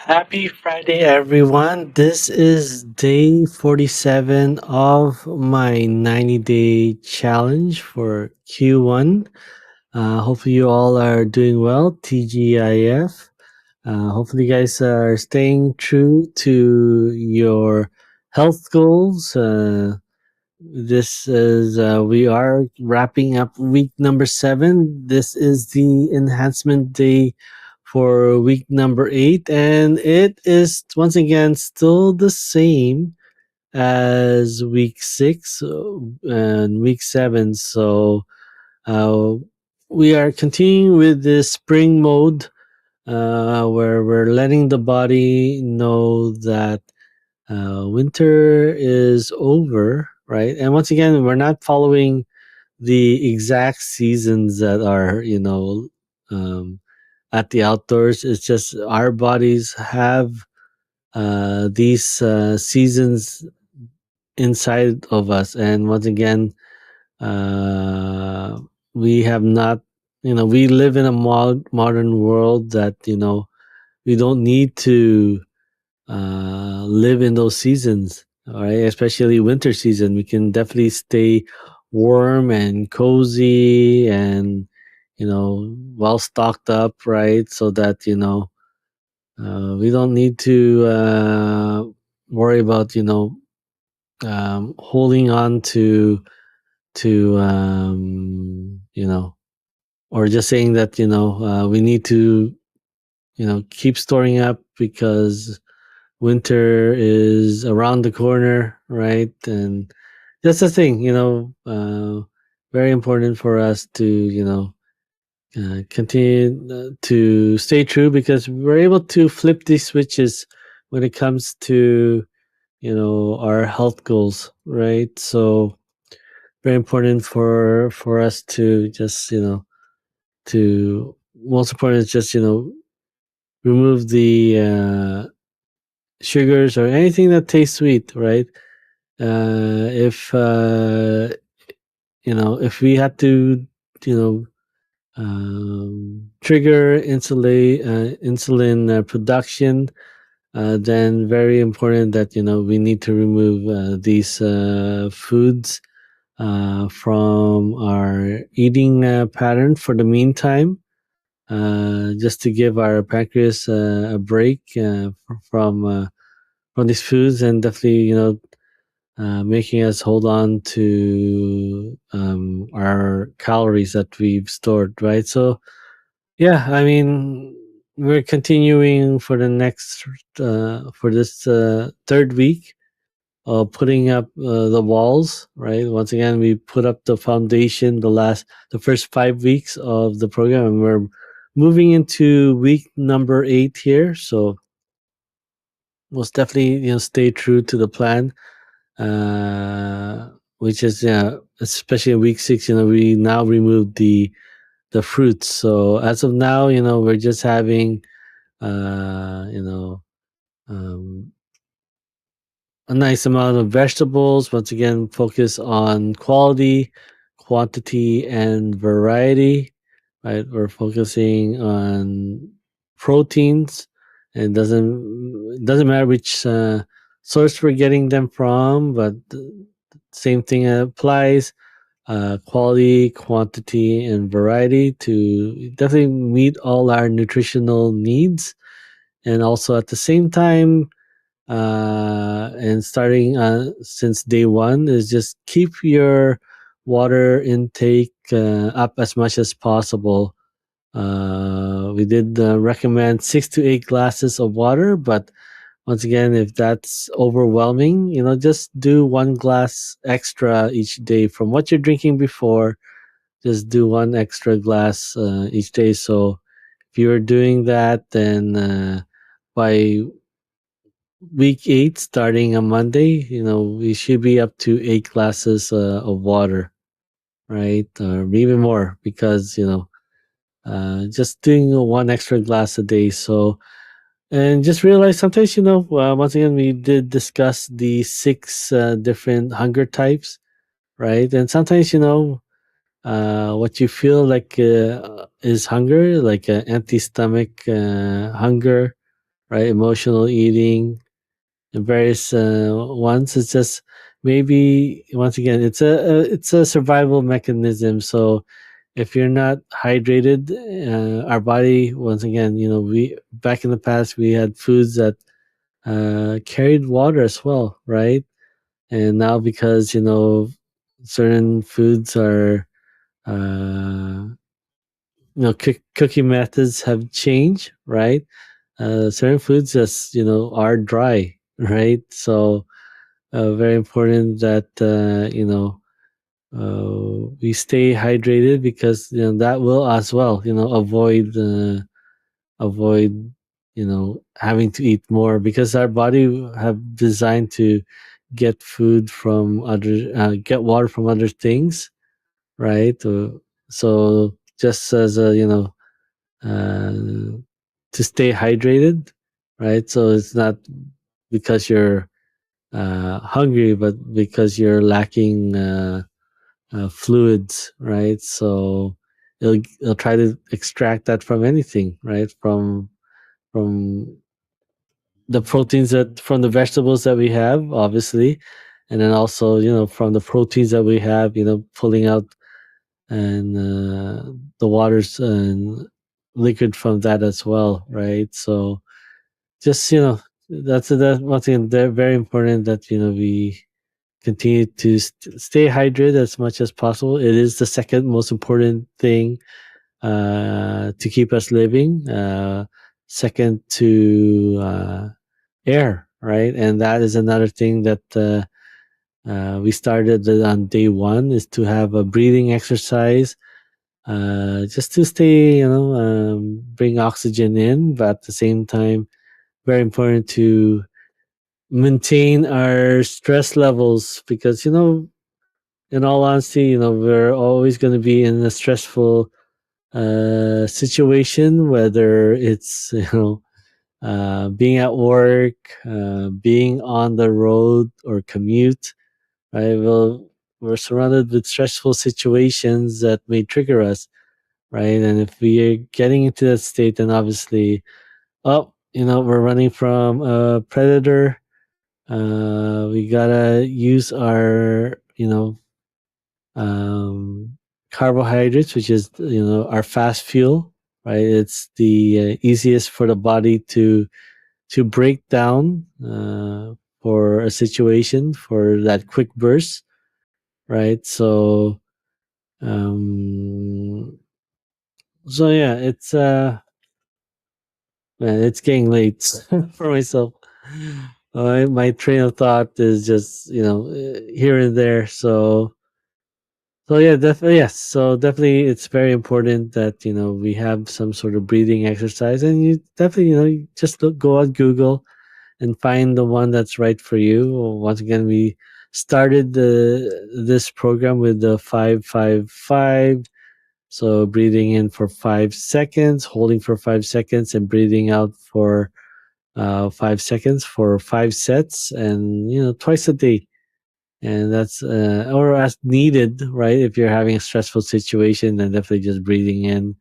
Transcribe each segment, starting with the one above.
Happy Friday, everyone. This is day 47 of my 90-day challenge for Q1. Hopefully, you all are doing well. TGIF. Hopefully, you guys are staying true to your health goals. This is we are wrapping up week number 7. This is the enhancement day for week number 8, and it is once again still the same as week 6 and week 7. So uh, we are continuing with this spring mode, where we're letting the body know that winter is over, right? And once again, we're not following the exact seasons that are, um, at the outdoors. It's just our bodies have these seasons inside of us. And once again, uh, we have not, we live in a modern world that, we don't need to live in those seasons, all right? Especially winter season, we can definitely stay warm and cozy and well stocked up, right? So that we don't need to worry about holding on to or just saying that we need to keep storing up because winter is around the corner, right? And that's the thing, very important for us to, continue to stay true because we're able to flip these switches when it comes to, our health goals, right? So very important for us to just, to most important is just, remove the sugars or anything that tastes sweet, right? If if we had to, you know, trigger insulin production, then very important that we need to remove these foods from our eating pattern for the meantime, just to give our pancreas a break from these foods, and definitely making us hold on to our calories that we've stored, right? So yeah, I mean, we're continuing for the next for this third week of putting up the walls, right? Once again, we put up the foundation the first 5 weeks of the program, and we're moving into week number 8 here. So most definitely, stay true to the plan, uh, which is, especially in week 6. We now remove the fruits. So as of now, we're just having, uh, you know, um, a nice amount of vegetables. Once again, focus on quality, quantity, and variety. Right, we're focusing on proteins. And it doesn't matter which source we're getting them from, but the same thing applies. Quality, quantity, and variety to definitely meet all our nutritional needs, and also at the same time, and starting since day one, is just keep your water intake up as much as possible. We did recommend 6 to 8 glasses of water, but once again, if that's overwhelming, just do 1 glass extra each day from what you're drinking before. Just do one extra glass each day. So if you're doing that, then by week 8, starting on Monday, we should be up to 8 glasses of water, right? Or even more, because, just doing one extra glass a day. So, and just realize sometimes, once again, we did discuss the 6 different hunger types, right? And sometimes, what you feel like is hunger, like an empty stomach hunger, right? Emotional eating, and various ones. It's just maybe once again, it's a survival mechanism. So if you're not hydrated, our body once again, we back in the past we had foods that carried water as well, right? And now because certain foods are cooking methods have changed, right? Certain foods just are dry, right? So very important that we stay hydrated because that will as well avoid having to eat more because our body have designed to get water from other things, right? So just as a uh, to stay hydrated, right? So it's not because you're hungry, but because you're lacking fluids, right? So it'll try to extract that from anything, right? From the proteins that from the vegetables that we have, obviously, and then also from the proteins that we have, pulling out and the waters and liquid from that as well, right? So just that's one thing that very important that we continue to stay hydrated as much as possible. It is the second most important thing to keep us living. Second to air, right? And that is another thing that we started on day one is to have a breathing exercise, just to stay, bring oxygen in, but at the same time, very important to maintain our stress levels because in all honesty, we're always going to be in a stressful situation, whether it's being at work, being on the road or commute, right? Well, we're surrounded with stressful situations that may trigger us, right? And if we are getting into that state, then obviously, oh, we're running from a predator. We gotta use our, um, carbohydrates, which is our fast fuel, right? It's the easiest for the body to break down for a situation for that quick burst, right? Um, so yeah, it's man, it's getting late for myself. My train of thought is just here and there. So yeah, definitely yes. So definitely, it's very important that we have some sort of breathing exercise, and you definitely you just go on Google and find the one that's right for you. Once again, we started this program with the 5-5-5. So breathing in for 5 seconds, holding for 5 seconds, and breathing out for 5 seconds for 5 sets, and twice a day. And that's or as needed, right? If you're having a stressful situation, then definitely just breathing in,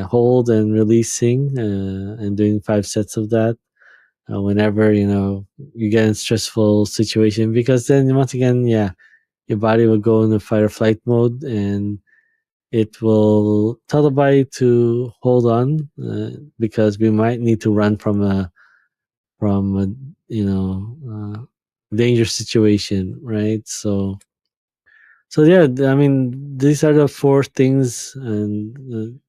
hold and releasing, and doing 5 sets of that whenever you get in a stressful situation. Because then once again, yeah, your body will go into fight or flight mode, and it will tell the body to hold on because we might need to run from a dangerous situation, right? So yeah, I mean, these are the four things, and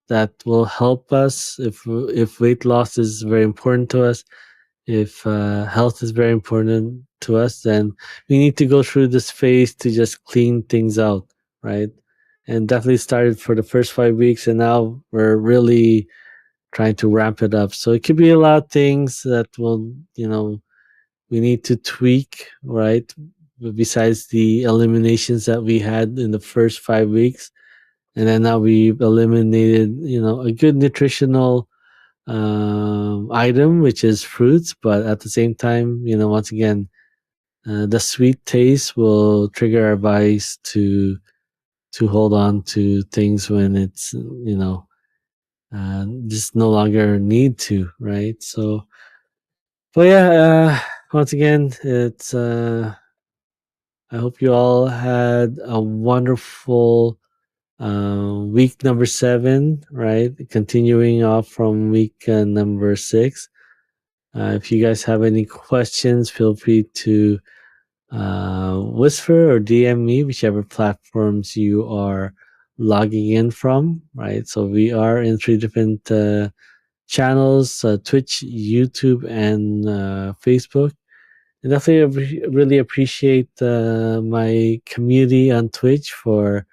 that will help us if weight loss is very important to us. If health is very important to us, then we need to go through this phase to just clean things out, right? And definitely started for the first 5 weeks, and now we're really trying to ramp it up. So it could be a lot of things that will, we need to tweak, right? Besides the eliminations that we had in the first 5 weeks, and then now we've eliminated, a good nutritional item, which is fruits. But at the same time, once again, the sweet taste will trigger our bodies to hold on to things when it's just no longer need to, right? So, but yeah, once again, it's I hope you all had a wonderful week number 7, right? Continuing off from week number 6. If you guys have any questions, feel free to whisper or DM me, whichever platforms you are logging in from, right? So we are in 3 different channels: Twitch, YouTube, and Facebook. I definitely really appreciate my community on Twitch for,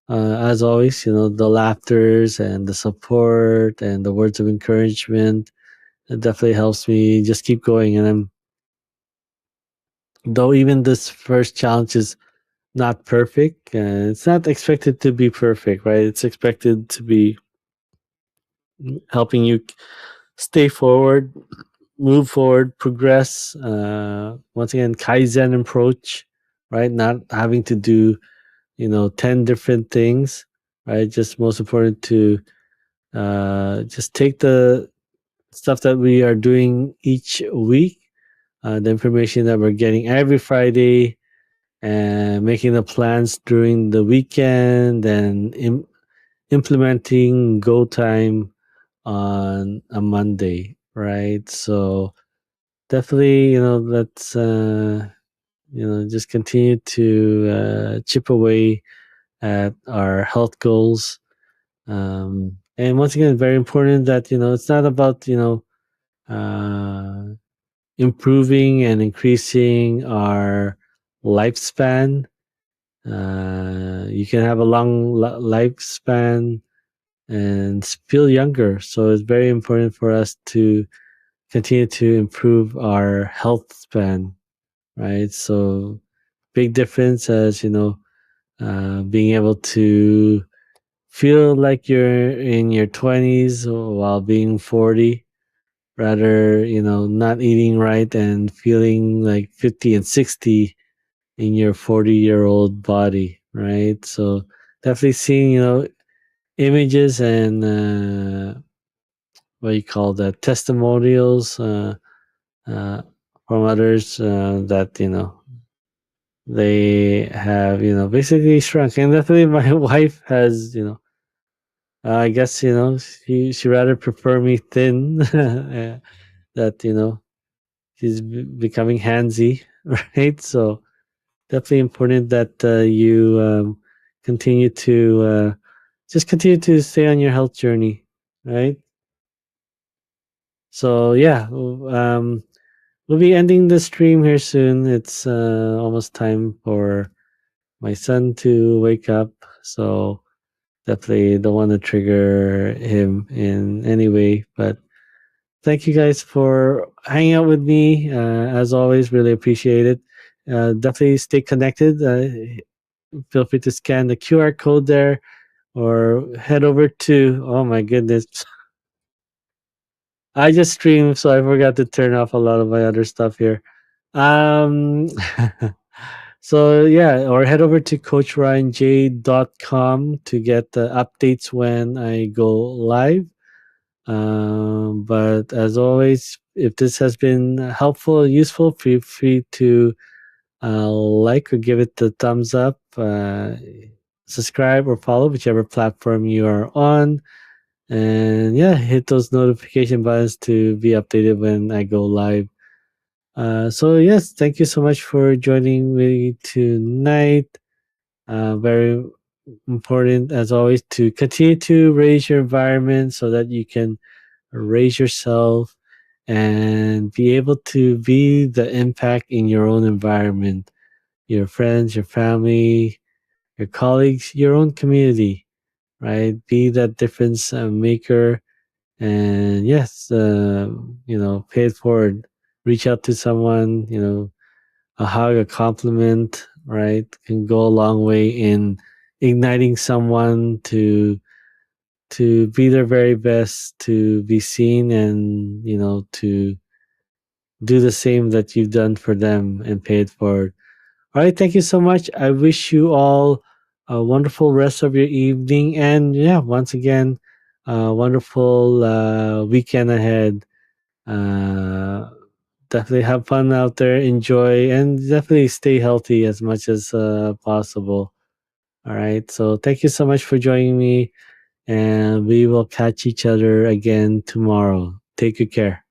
as always, the laughters and the support and the words of encouragement. It definitely helps me just keep going. And though even this first challenge is not perfect, it's not expected to be perfect, right? It's expected to be helping you stay forward, move forward, progress. Once again, Kaizen approach, right? Not having to do 10 different things, right? Just most important to just take the stuff that we are doing each week, the information that we're getting every Friday, and making the plans during the weekend, and implementing go time on a Monday, right? So definitely, let's just continue to chip away at our health goals. And once again, very important that it's not about uh, improving and increasing our lifespan. You can have a long lifespan and feel younger. So it's very important for us to continue to improve our health span, right? So big difference as being able to feel like you're in your 20s while being 40, rather not eating right and feeling like 50 and 60 in your 40-year-old body, right? So definitely seeing images and what you call that, testimonials uh, from others that they have basically shrunk. And definitely my wife has I guess she rather prefer me thin. That she's becoming handsy, right? So definitely important that you continue to just continue to stay on your health journey, right? So yeah, we'll be ending the stream here soon. It's almost time for my son to wake up, so definitely don't want to trigger him in any way. But thank you guys for hanging out with me. As always, really appreciate it. Definitely stay connected. Feel free to scan the QR code there or head over to, oh my goodness, I just streamed, so I forgot to turn off a lot of my other stuff here. Um, so yeah, or head over to coachryanj.com to get the updates when I go live. But as always, if this has been helpful, useful, feel free to like or give it the thumbs up, subscribe or follow whichever platform you are on, and yeah, hit those notification buttons to be updated when I go live. So yes, thank you so much for joining me tonight. Very important as always to continue to raise your environment so that you can raise yourself and be able to be the impact in your own environment, your friends, your family, your colleagues, your own community, right? Be that difference maker. And yes, pay it forward. Reach out to someone, a hug, a compliment, right? Can go a long way in igniting someone to be their very best, to be seen, and to do the same that you've done for them and pay it forward. All right, thank you so much. I wish you all a wonderful rest of your evening. And yeah, once again, wonderful weekend ahead. Uh, Definitely have fun out there, enjoy, and definitely stay healthy as much as possible. All right. So thank you so much for joining me, and we will catch each other again tomorrow. Take good care.